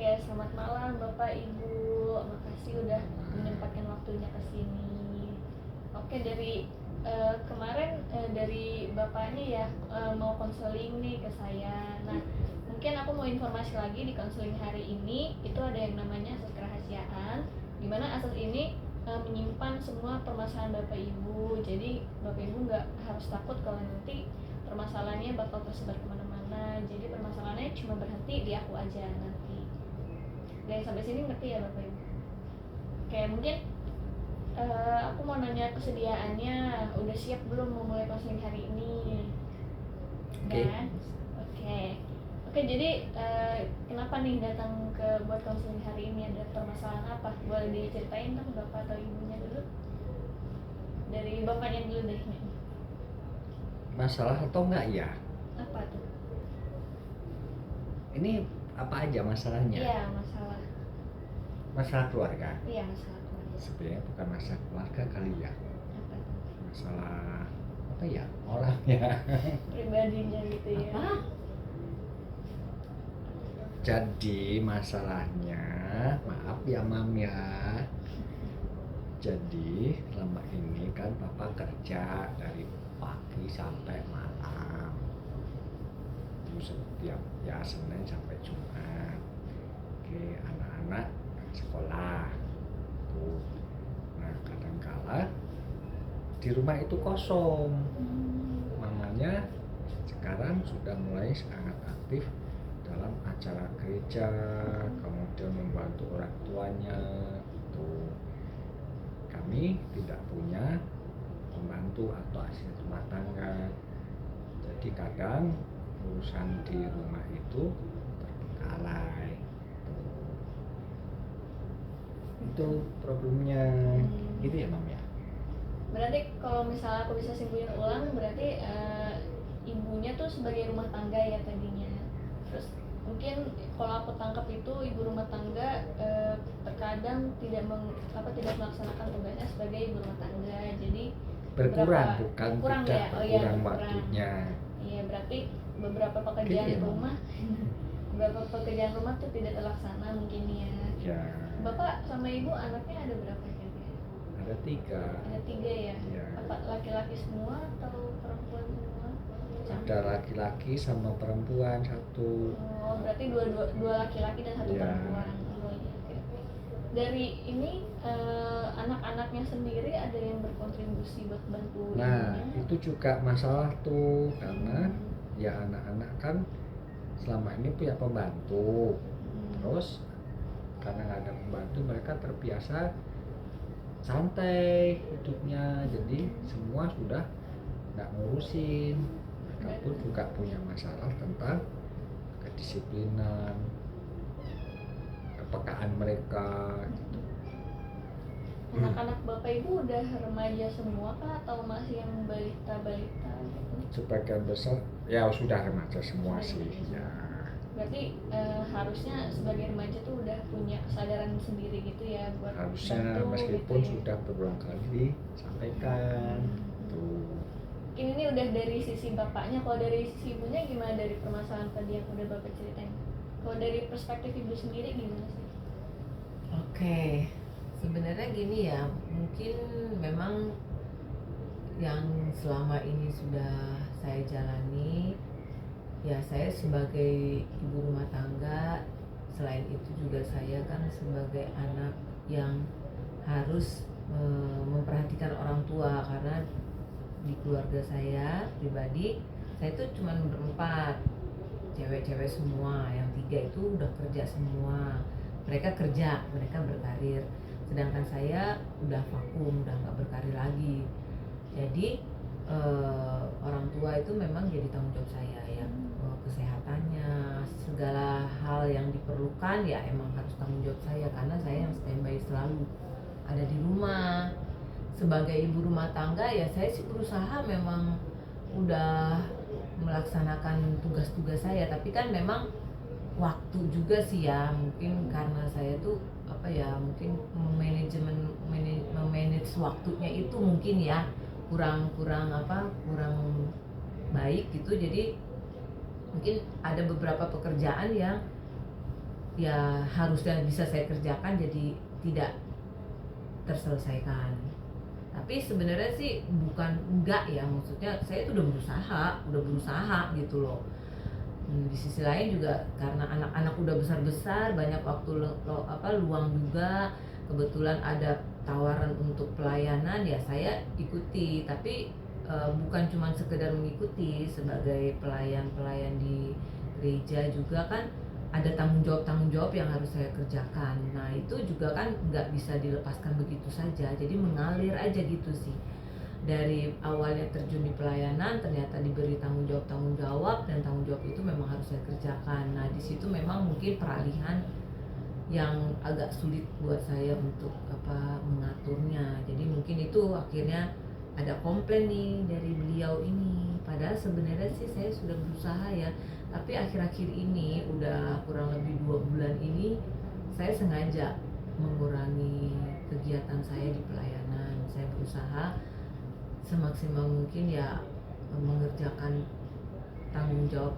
Oke, selamat malam Bapak Ibu. Makasih udah menyempatkan waktunya ke sini. Oke, dari kemarin dari Bapaknya ya mau konseling nih ke saya. Nah, mungkin aku mau informasi lagi di konseling hari ini itu ada yang namanya asas kerahasiaan, di mana asas ini menyimpan semua permasalahan Bapak Ibu. Jadi Bapak Ibu nggak harus takut kalau nanti permasalahannya bakal tersebar kemana-mana. Jadi permasalahannya cuma berhenti di aku aja nanti. Dan sampai sini ngerti ya Bapak Ibu? Oke, mungkin aku mau nanya kesediaannya, udah siap belum mau mulai konseling hari ini? Kan? Oke, jadi kenapa nih datang buat konseling hari ini, ada permasalahan apa? Boleh diceritain dong Bapak atau Ibunya dulu? Dari Bapaknya dulu deh. Masalah atau enggak ya? Apa tuh? Ini apa aja masalahnya? Iya, masalah. Masalah keluarga. Iya, masalah keluarga. Sebenarnya bukan masalah keluarga kali ya. Apa tuh? Masalah apa ya? Orangnya. Pribadinya gitu ya. Apa? Jadi masalahnya, maaf ya Mam ya. Jadi lama ini kan Papa kerja dari pagi sampai malam. Itu setiap ya Senin sampai Jumat. Oke, anak-anak sekolah. Tuh. Nah, kadangkala di rumah itu kosong. Mamanya sekarang sudah mulai sangat aktif dalam acara gereja, kemudian membantu orang tuanya. Tuh. Kami tidak punya pembantu atau asisten rumah tangga. Jadi kadang urusan di rumah itu terbengkalai. Itu problemnya. Gitu ya Mam ya. Berarti kalau misalnya aku bisa simpulin ulang, berarti ibunya tuh sebagai rumah tangga ya tadinya. Terus mungkin kalau aku tangkap itu ibu rumah tangga terkadang tidak melaksanakan tugasnya sebagai ibu rumah tangga. Jadi Berkurang kurang tidak ya. berkurang waktunya. Iya, berarti beberapa pekerjaan Gini, rumah beberapa pekerjaan rumah tuh tidak terlaksana mungkin ya. Ya. Bapak sama ibu anaknya ada berapa kira-kira? Ada 3. Ada 3 ya? Ya. Apa laki-laki semua atau perempuan semua? Ada laki-laki sama perempuan 1. Oh, berarti dua laki-laki dan 1 Ya. perempuan. Oh, iya, oke. Dari ini anak-anaknya sendiri ada yang berkontribusi buat bantu Nah, ibunya? itu juga masalah tuh karena ya anak-anak kan selama ini punya pembantu. Terus karena nggak ada pembantu mereka terbiasa santai hidupnya, jadi semua sudah nggak ngurusin. Mereka pun juga punya masalah tentang kedisiplinan, kepekaan mereka gitu. Anak-anak Bapak Ibu udah remaja semua kah atau masih yang balita-balita gitu? Sebagian besar ya sudah remaja semua Sudah sih remaja ya. Berarti harusnya sebagai remaja tuh udah punya kesadaran sendiri gitu ya buat Harusnya bantu meskipun gitu ya. sudah berulang kali disampaikan tuh. Mungkin ini udah dari sisi bapaknya, kalau dari sisi ibunya gimana dari permasalahan tadi yang udah bapak ceritain? Kalau dari perspektif ibu sendiri gimana sih? Oke, sebenarnya gini ya, mungkin memang yang selama ini sudah saya jalani, ya saya sebagai ibu rumah tangga, selain itu juga saya kan sebagai anak yang harus memperhatikan orang tua, karena di keluarga saya pribadi, saya itu cuma berempat, cewek-cewek semua, yang 3 itu udah kerja semua. Mereka kerja, mereka berkarir, sedangkan saya udah vakum, udah nggak berkarir lagi. Jadi orang tua itu memang jadi tanggung jawab saya ya, kesehatannya, segala hal yang diperlukan ya emang harus tanggung jawab saya, karena saya yang standby selalu ada di rumah. Sebagai ibu rumah tangga ya saya sih berusaha memang udah melaksanakan tugas-tugas saya, tapi kan memang waktu juga sih ya, mungkin karena saya tuh apa ya, mungkin memanage waktunya itu mungkin ya kurang baik gitu. Jadi mungkin ada beberapa pekerjaan yang ya harusnya bisa saya kerjakan jadi tidak terselesaikan. Tapi sebenarnya sih bukan enggak ya, maksudnya saya itu udah berusaha gitu loh. Di sisi lain juga karena anak-anak udah besar-besar, banyak waktu luang juga. Kebetulan ada tawaran untuk pelayanan ya saya ikuti, tapi bukan cuma sekedar mengikuti. Sebagai pelayan di gereja juga kan ada tanggung jawab yang harus saya kerjakan. Nah itu juga kan nggak bisa dilepaskan begitu saja, jadi mengalir aja gitu sih. Dari awalnya terjun di pelayanan, ternyata diberi tanggung jawab, dan tanggung jawab itu memang harus saya kerjakan. Nah di situ memang mungkin peralihan yang agak sulit buat saya untuk mengaturnya. Jadi mungkin itu akhirnya ada komplain nih dari beliau ini. Padahal sebenarnya sih saya sudah berusaha ya, tapi akhir-akhir ini udah kurang lebih 2 bulan ini saya sengaja mengurangi kegiatan saya di pelayanan. Saya berusaha semaksimal mungkin ya mengerjakan tanggung jawab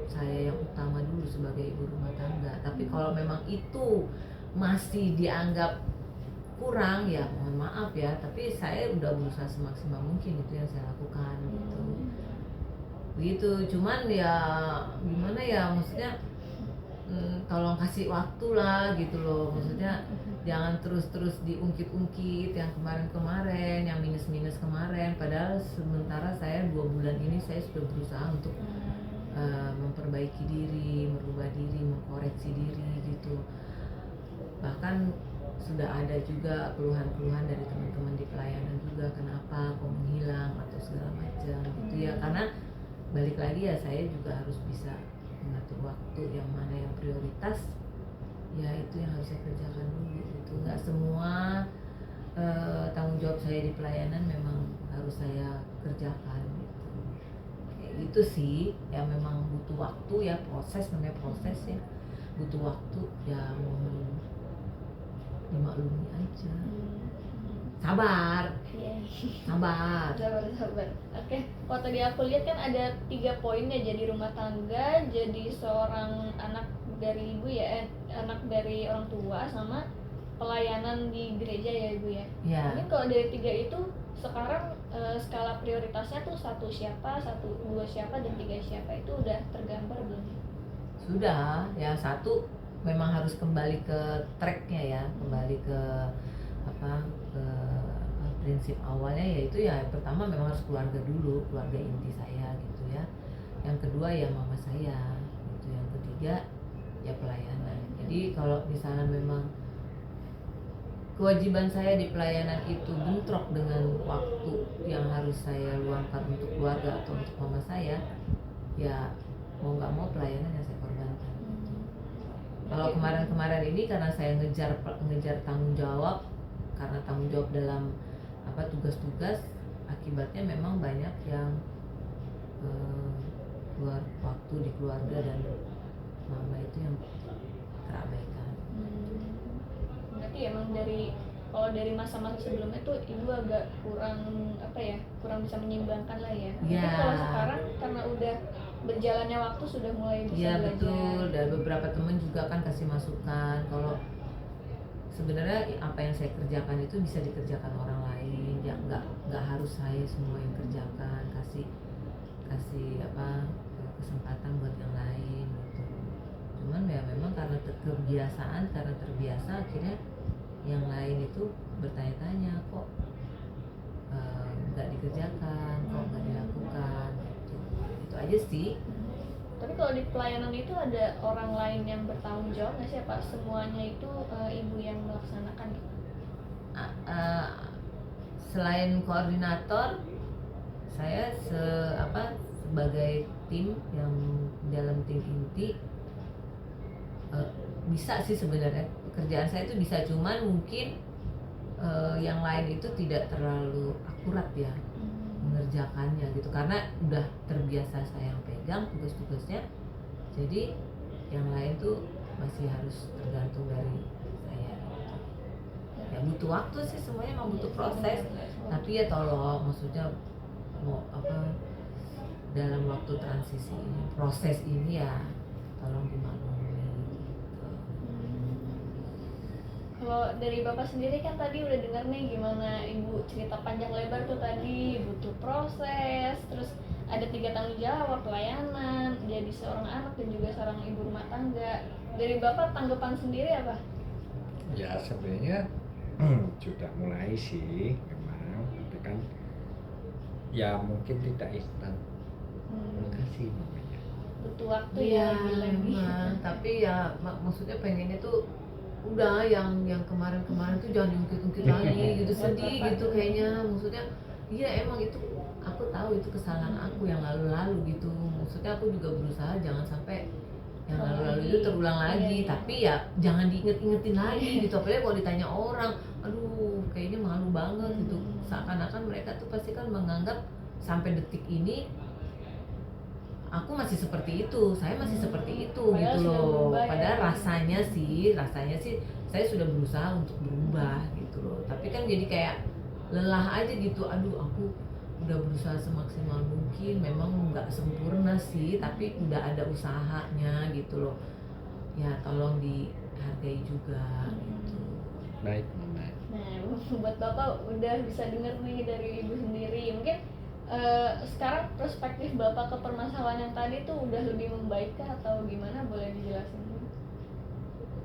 saya yang utama dulu sebagai ibu rumah tangga. Tapi kalau memang itu masih dianggap kurang ya mohon maaf ya, tapi saya udah berusaha semaksimal mungkin, itu yang saya lakukan gitu. Cuman ya gimana ya, maksudnya tolong kasih waktu lah gitu loh, maksudnya jangan terus diungkit-ungkit yang kemarin-kemarin, yang minus-minus kemarin, padahal sementara saya 2 bulan ini saya sudah berusaha untuk memperbaiki diri, merubah diri, mengkoreksi diri gitu. Bahkan sudah ada juga keluhan-keluhan dari teman-teman di pelayanan juga, kenapa kok menghilang atau segala macam gitu ya. Karena balik lagi ya, saya juga harus bisa mengatur waktu, yang mana yang prioritas ya itu yang harus saya kerjakan dulu gitu. Nggak semua tanggung jawab saya di pelayanan memang harus saya kerjakan gitu. Kayak gitu sih ya, memang butuh waktu ya, namanya proses ya, butuh waktu ya, mohon dimaklumi aja. Sabar. Sabar. Oke, kalau tadi aku lihat kan ada 3 poin ya, jadi rumah tangga, jadi seorang anak dari ibu ya, anak dari orang tua, sama pelayanan di gereja ya ibu ya. Mungkin kalau dari 3 itu sekarang skala prioritasnya tuh 1 siapa, 2 siapa, dan 3 siapa itu udah tergambar belum? Sudah ya, 1 memang harus kembali ke tracknya ya, kembali ke ke prinsip awalnya, yaitu ya pertama memang harus keluarga dulu, keluarga inti saya gitu ya. Yang kedua ya mama saya gitu. Yang ketiga ya pelayanan. Jadi kalau misalnya memang kewajiban saya di pelayanan itu bentrok dengan waktu yang harus saya luangkan untuk keluarga atau untuk mama saya, ya mau nggak mau pelayanan yang saya korbankan. Kalau kemarin ini karena saya ngejar tanggung jawab, karena tanggung jawab dalam tugas-tugas, akibatnya memang banyak yang keluar waktu di keluarga, dan mama itu yang terabaikan. Berarti emang kalau dari masa-masa sebelumnya tuh ibu agak kurang bisa menyeimbangkan lah ya. Mungkin kalau sekarang karena udah berjalannya waktu sudah mulai bisa belajar. Iya betul, dan beberapa teman juga kan kasih masukan kalau sebenarnya apa yang saya kerjakan itu bisa dikerjakan orang lain, ya nggak harus saya semua yang kerjakan, kasih kesempatan buat yang lain gitu. Cuman ya memang karena terbiasa, akhirnya yang lain itu bertanya-tanya, kok nggak dikerjakan, kok nggak dilakukan gitu. Itu aja sih. Tapi kalau di pelayanan itu ada orang lain yang bertanggung jawab nggak sih, Pak? Semuanya itu ibu yang melaksanakan? Selain koordinator, saya sebagai tim yang dalam tim inti bisa sih sebenarnya pekerjaan saya itu bisa, cuman mungkin yang lain itu tidak terlalu akurat ya mengerjakannya gitu, karena udah terbiasa saya yang pegang tugas-tugasnya, jadi yang lain tuh masih harus tergantung dari saya gitu. Ya butuh waktu sih, semuanya emang butuh proses, tapi ya tolong, maksudnya mau dalam waktu transisi ini, proses ini ya tolong dimaklumi gitu. kalau dari bapak sendiri kan tadi udah dengar nih gimana ibu cerita panjang lebar tuh tadi, butuh proses, terus ada 3 tanggung jawab, pelayanan, jadi seorang anak dan juga seorang ibu rumah tangga. Dari bapak tanggapan sendiri apa? Ya sebenarnya sudah mulai sih memang, tapi kan ya mungkin tidak instan. Terima kasih namanya. Butuh waktu Iya, ya lagi. memang. Tapi ya maksudnya pengennya tuh udah yang kemarin-kemarin tuh jangan diungkit-ungkit lagi gitu, sedih gitu kayaknya. Maksudnya iya emang itu aku tahu itu kesalahan aku yang lalu-lalu gitu. Maksudnya aku juga berusaha jangan sampai yang lalu-lalu itu terulang lagi. Iya. Tapi ya jangan diinget-ingetin lagi gitu. Apalagi kalau ditanya orang, aduh kayaknya malu banget gitu. Seakan-akan mereka tuh pasti kan menganggap sampai detik ini aku masih seperti itu, saya masih seperti itu Padahal gitu sudah loh. berubah ya. Padahal rasanya sih saya sudah berusaha untuk berubah gitu loh. Tapi kan jadi kayak lelah aja gitu. Aduh, aku udah berusaha semaksimal mungkin. Memang nggak sempurna sih, tapi udah ada usahanya gitu loh. Ya tolong dihargai juga gitu. Baik, Mama. Nah, buat bapak udah bisa denger nih dari ibu sendiri. Mungkin sekarang perspektif bapak ke permasalahan yang tadi tuh udah lebih membaik kah atau gimana? Boleh dijelasin dulu?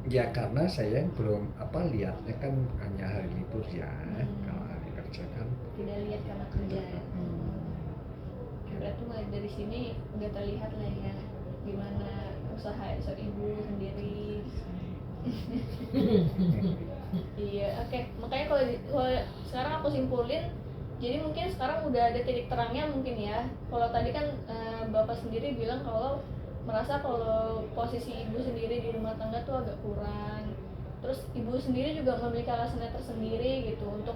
Ya karena saya belum lihatnya kan hanya hari libur ya. Kalau hari kerja kan Tidak lihat karena kerja. Berarti mulai dari sini udah terlihat lah ya gimana usaha ibu sendiri. Iya, oke. Makanya kalau sekarang aku simpulin, jadi mungkin sekarang udah ada titik terangnya mungkin ya. Kalau tadi kan bapak sendiri bilang kalau merasa kalau posisi ibu sendiri di rumah tangga tuh agak kurang. Terus ibu sendiri juga memiliki alasannya tersendiri gitu untuk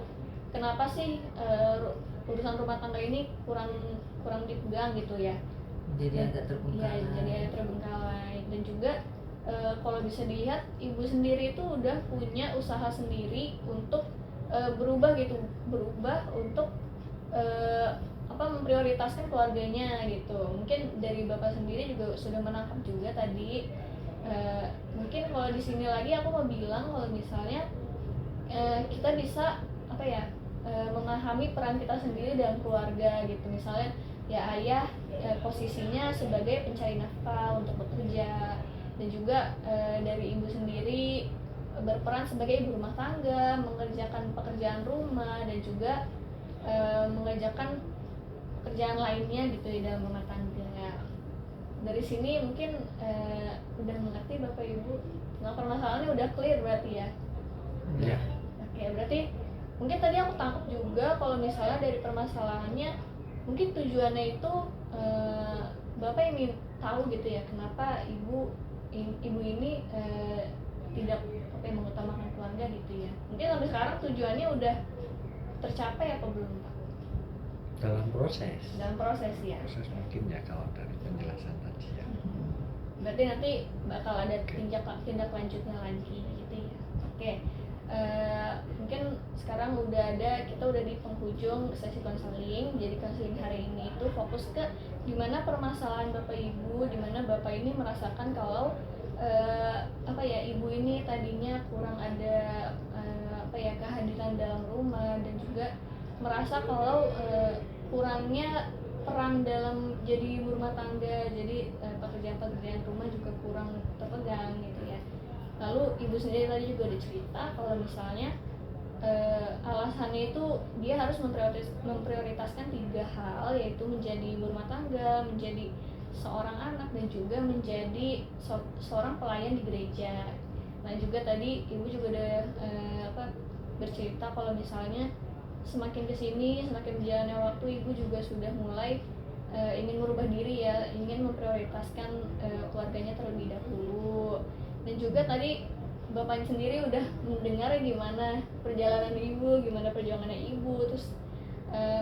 kenapa sih urusan rumah tangga ini kurang dipegang gitu ya. Jadi agak terbengkalai. Iya, jadi agak terbengkalai. Dan juga kalau bisa dilihat ibu sendiri itu udah punya usaha sendiri untuk berubah untuk memprioritaskan keluarganya gitu. Mungkin dari bapak sendiri juga sudah menangkap juga tadi. Mungkin kalau di sini lagi aku mau bilang kalau misalnya kita bisa memahami peran kita sendiri dalam keluarga gitu. Misalnya ya ayah posisinya sebagai pencari nafkah untuk bekerja, dan juga dari ibu sendiri berperan sebagai ibu rumah tangga, mengerjakan pekerjaan rumah dan juga mengerjakan pekerjaan lainnya gitu di dalam rumah tangga. Dari sini mungkin udah mengerti bapak ibu. Nah, permasalahannya udah clear berarti ya. ya. Oke, berarti mungkin tadi aku tangkap juga kalau misalnya dari permasalahannya mungkin tujuannya itu bapak ingin tahu gitu ya kenapa ibu ini tidak mengutamakan keluarga gitu ya. Mungkin sampai sekarang tujuannya udah tercapai apa belum Pak? Dalam proses Ya. proses mungkin ya kalau dari penjelasan tadi ya. Berarti nanti bakal ada tindak lanjutnya lagi gitu ya. Oke. Mungkin sekarang kita udah di penghujung sesi konseling. Jadi konseling hari ini itu fokus ke gimana permasalahan bapak ibu, dimana bapak ini merasakan kalau ibu ini tadinya kurang ada kehadiran dalam rumah, dan juga merasa kalau kurangnya peran dalam jadi ibu rumah tangga, jadi pekerjaan rumah juga kurang terpegang gitu ya. Lalu ibu sendiri tadi juga udah cerita kalau misalnya alasannya itu dia harus memprioritaskan 3 hal, yaitu menjadi ibu rumah tangga, menjadi seorang anak, dan juga menjadi seorang pelayan di gereja. Nah juga tadi ibu juga udah bercerita kalau misalnya semakin kesini, semakin berjalannya waktu, ibu juga sudah mulai ingin merubah diri ya, ingin memprioritaskan keluarganya terlebih dahulu. Dan juga tadi bapak sendiri udah mendengar gimana perjalanan ibu, gimana perjuangannya ibu, terus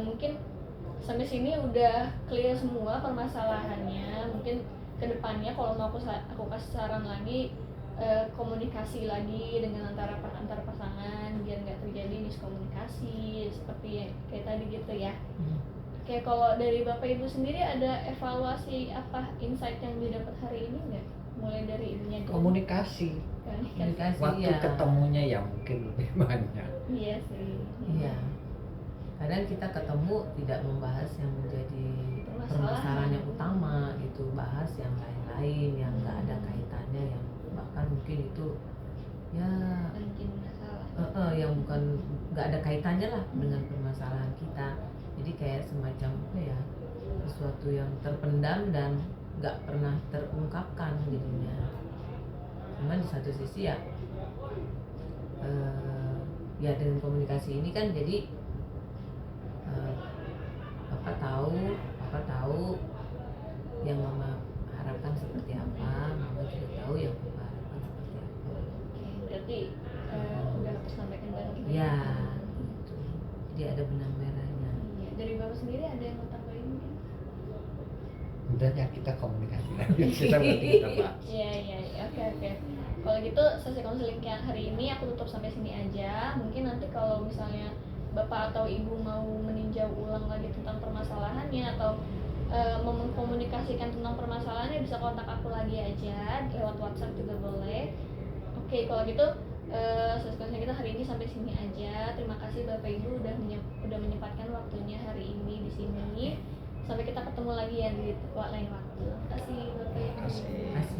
mungkin sampai sini udah clear semua permasalahannya. Mungkin kedepannya kalau mau aku kasih saran lagi, komunikasi lagi dengan antara pasangan biar nggak terjadi miskomunikasi seperti kayak tadi gitu ya. Oke, kalau dari bapak ibu sendiri ada evaluasi apa insight yang didapat hari ini nggak? mulai dari ininya dulu. Komunikasi. Komunikasi Waktu ya. ketemunya yang mungkin lebih banyak. Iya sih. Iya. Kadang kita ketemu tidak membahas yang menjadi permasalahan yang utama gitu, bahas yang lain-lain yang nggak ada kaitannya, yang bahkan mungkin itu ya Mungkin masalah. yang bukan nggak ada kaitannya lah dengan permasalahan kita. Jadi kayak semacam apa ya, sesuatu yang terpendam dan nggak pernah terungkapkan jadinya. Cuman di satu sisi ya ya dengan komunikasi ini kan jadi Papa tahu yang Mama harapkan seperti apa, Mama juga tahu yang Papa harapkan seperti apa. Oke, berarti udah aku sampaikan bareng ini. Ya, gitu. Jadi ada benang merahnya. Iya, dari Bapak sendiri ada yang mau tambahin mungkin? Udah ya, kita komunikasi lagi. Kita berarti kita bahas. Iya, oke. Kalau gitu sesi konseling yang hari ini aku tutup sampai sini aja. Mungkin nanti kalau misalnya Bapak atau Ibu mau meninjau ulang lagi tentang permasalahannya atau mau mengkomunikasikan tentang permasalahannya, bisa kontak aku lagi aja lewat WhatsApp juga boleh. Oke, kalau gitu sesi konseling kita hari ini sampai sini aja. Terima kasih Bapak Ibu udah menyempatkan waktunya hari ini di sini. Sampai kita ketemu lagi ya di lain waktu. Terima kasih Bapak Ibu. Terima kasih. Masih